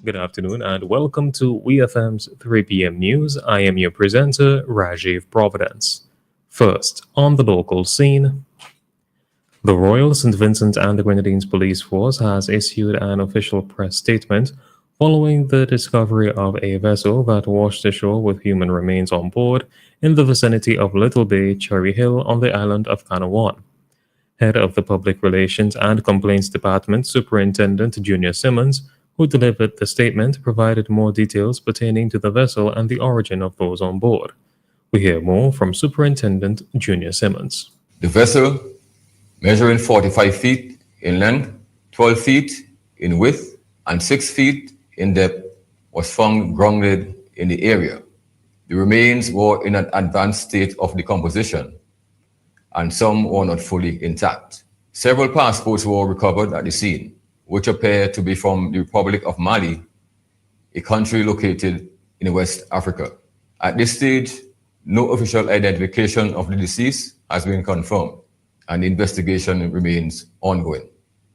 good afternoon, and welcome to WeFM's 3 p.m. news. I am your presenter, Rajiv Providence. First, on the local scene, the Royal St. Vincent and the Grenadines Police Force has issued an official press statement following the discovery of a vessel that washed ashore with human remains on board in the vicinity of Little Bay, Cherry Hill on the island of Canawan. Head of the Public Relations and Complaints Department, Superintendent Junior Simmons, who delivered the statement, provided more details pertaining to the vessel and the origin of those on board. We hear more from Superintendent Junior Simmons. The vessel, measuring 45 feet in length, 12 feet in width, and 6 feet in depth, was found grounded in the area. The remains were in an advanced state of decomposition, and some were not fully intact. Several passports were recovered at the scene, which appear to be from the Republic of Mali, a country located in West Africa. At this stage, no official identification of the deceased has been confirmed, and the investigation remains ongoing.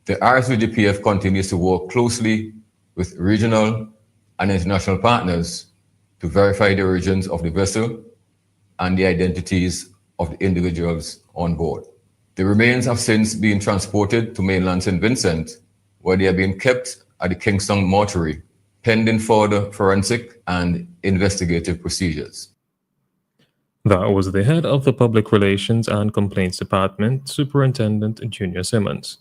The RSVGPF continues to work closely with regional and international partners to verify the origins of the vessel and the identities of the individuals on board. The remains have since been transported to mainland St. Vincent, where they are being kept at the Kingston mortuary, pending further forensic and investigative procedures. That was the head of the Public Relations and Complaints Department, Superintendent Junior Simmons.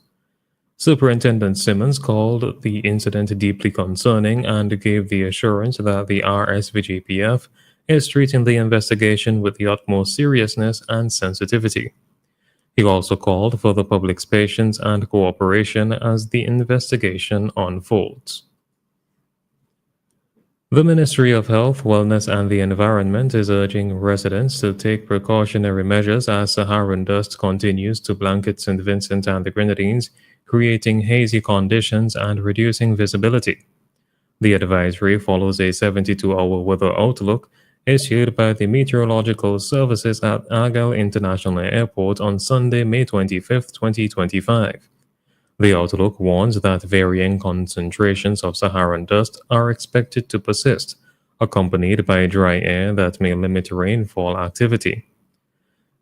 Superintendent Simmons called the incident deeply concerning and gave the assurance that the RSVGPF is treating the investigation with the utmost seriousness and sensitivity. He also called for the public's patience and cooperation as the investigation unfolds. The Ministry of Health, Wellness and the Environment is urging residents to take precautionary measures as Saharan dust continues to blanket St. Vincent and the Grenadines, creating hazy conditions and reducing visibility. The advisory follows a 72-hour weather outlook issued by the Meteorological Services at Argyle International Airport on Sunday, May 25, 2025. The outlook warns that varying concentrations of Saharan dust are expected to persist, accompanied by dry air that may limit rainfall activity.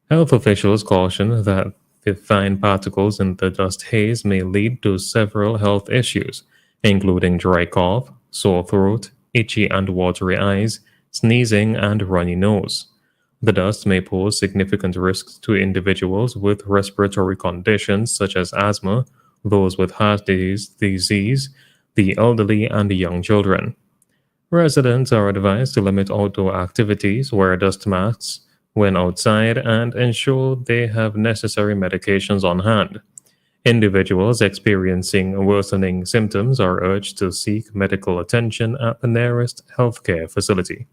Health officials caution that the fine particles in the dust haze may lead to several health issues, including dry cough, sore throat, itchy and watery eyes, sneezing, and runny nose. The dust may pose significant risks to individuals with respiratory conditions such as asthma, those with heart disease, the elderly, and the young children. Residents are advised to limit outdoor activities, wear dust masks when outside, and ensure they have necessary medications on hand. Individuals experiencing worsening symptoms are urged to seek medical attention at the nearest healthcare facility.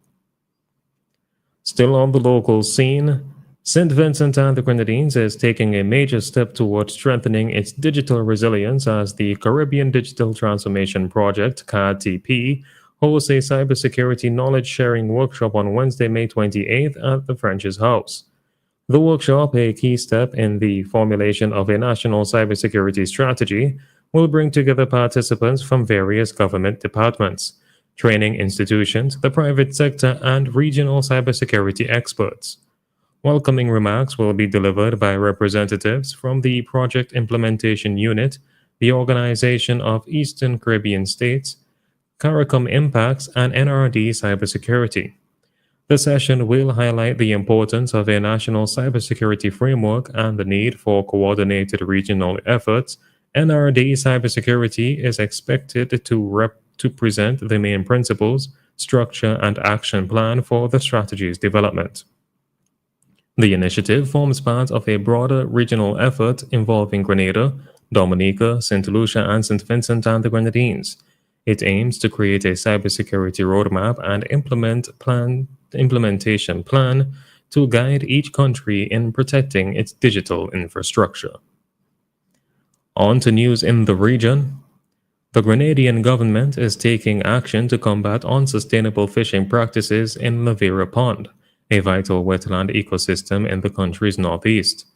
Still on the local scene, St. Vincent and the Grenadines is taking a major step towards strengthening its digital resilience as the Caribbean Digital Transformation Project, CADTP, hosts a cybersecurity knowledge-sharing workshop on Wednesday, May 28th at the French's House. The workshop, a key step in the formulation of a national cybersecurity strategy, will bring together participants from various government departments, training institutions, the private sector, and regional cybersecurity experts. Welcoming remarks will be delivered by representatives from the Project Implementation Unit, the Organization of Eastern Caribbean States, CARICOM Impacts, and NRD Cybersecurity. The session will highlight the importance of a national cybersecurity framework and the need for coordinated regional efforts. NRD Cybersecurity is expected to present the main principles, structure, and action plan for the strategy's development. The initiative forms part of a broader regional effort involving Grenada, Dominica, St. Lucia, and St. Vincent and the Grenadines. It aims to create a cybersecurity roadmap and implementation plan to guide each country in protecting its digital infrastructure. On to news in the region. The Grenadian government is taking action to combat unsustainable fishing practices in La Vera Pond, a vital wetland ecosystem in the country's northeast.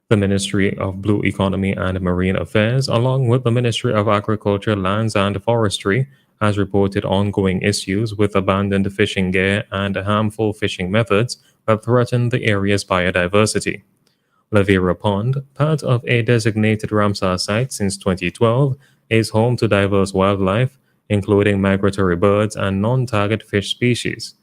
The Ministry of Blue Economy and Marine Affairs, along with the Ministry of Agriculture, Lands and Forestry, has reported ongoing issues with abandoned fishing gear and harmful fishing methods that threaten the area's biodiversity. Lavera Pond, part of a designated Ramsar site since 2012, is home to diverse wildlife, including migratory birds and non-target fish species.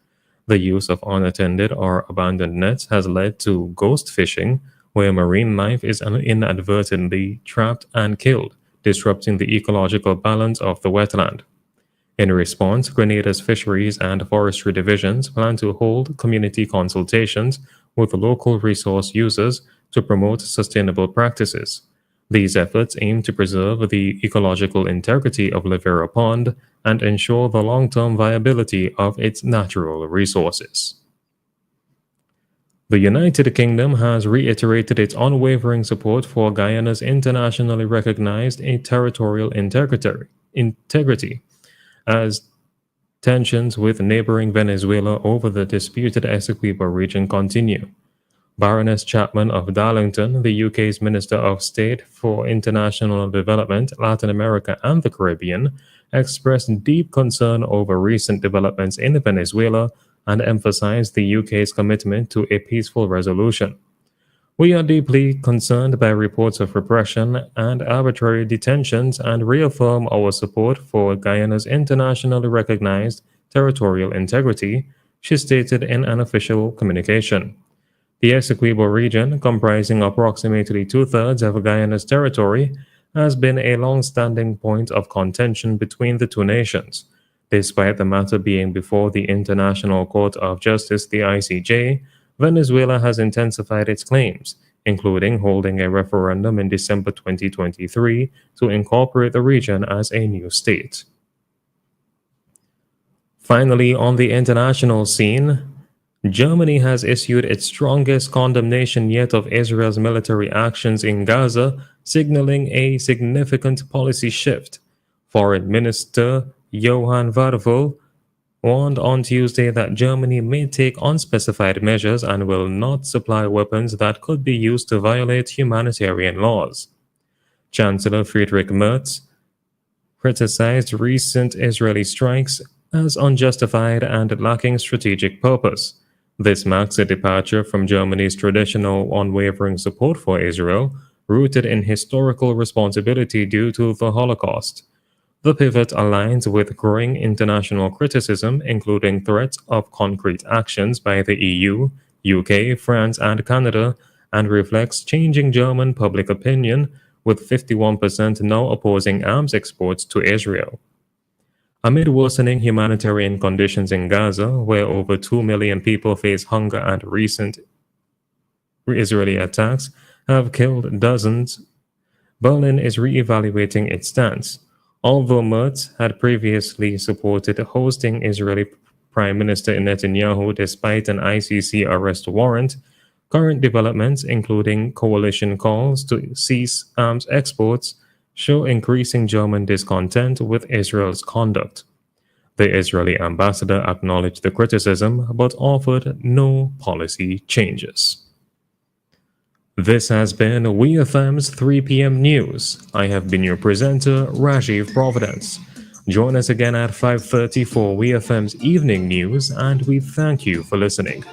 The use of unattended or abandoned nets has led to ghost fishing, where marine life is inadvertently trapped and killed, disrupting the ecological balance of the wetland. In response, Grenada's Fisheries and Forestry divisions plan to hold community consultations with local resource users to promote sustainable practices. These efforts aim to preserve the ecological integrity of Lavera Pond and ensure the long-term viability of its natural resources. The United Kingdom has reiterated its unwavering support for Guyana's internationally recognized territorial integrity as tensions with neighboring Venezuela over the disputed Essequibo region continue. Baroness Chapman of Darlington, the UK's Minister of State for International Development, Latin America and the Caribbean, expressed deep concern over recent developments in Venezuela and emphasized the UK's commitment to a peaceful resolution. We are deeply concerned by reports of repression and arbitrary detentions and reaffirm our support for Guyana's internationally recognized territorial integrity, she stated in an official communication. The Essequibo region, comprising approximately two-thirds of Guyana's territory, has been a long-standing point of contention between the two nations. Despite the matter being before the International Court of Justice, the ICJ, Venezuela has intensified its claims, including holding a referendum in December 2023 to incorporate the region as a new state. Finally, on the international scene, Germany has issued its strongest condemnation yet of Israel's military actions in Gaza, signaling a significant policy shift. Foreign Minister Johann Vadeful warned on Tuesday that Germany may take unspecified measures and will not supply weapons that could be used to violate humanitarian laws. Chancellor Friedrich Merz criticized recent Israeli strikes as unjustified and lacking strategic purpose. This marks a departure from Germany's traditional unwavering support for Israel, rooted in historical responsibility due to the Holocaust. The pivot aligns with growing international criticism, including threats of concrete actions by the EU, UK, France, and Canada, and reflects changing German public opinion, with 51% now opposing arms exports to Israel. Amid worsening humanitarian conditions in Gaza, where over 2 million people face hunger and recent Israeli attacks have killed dozens, Berlin is re-evaluating its stance. Although Merz had previously supported hosting Israeli Prime Minister Netanyahu despite an ICC arrest warrant, current developments, including coalition calls to cease arms exports, show increasing German discontent with Israel's conduct. The Israeli ambassador acknowledged the criticism but offered no policy changes. This has been WeFM's 3 p.m. news. I have been your presenter, Rajiv Providence. Join us again at 5:30 for WeFM's evening news, and we thank you for listening.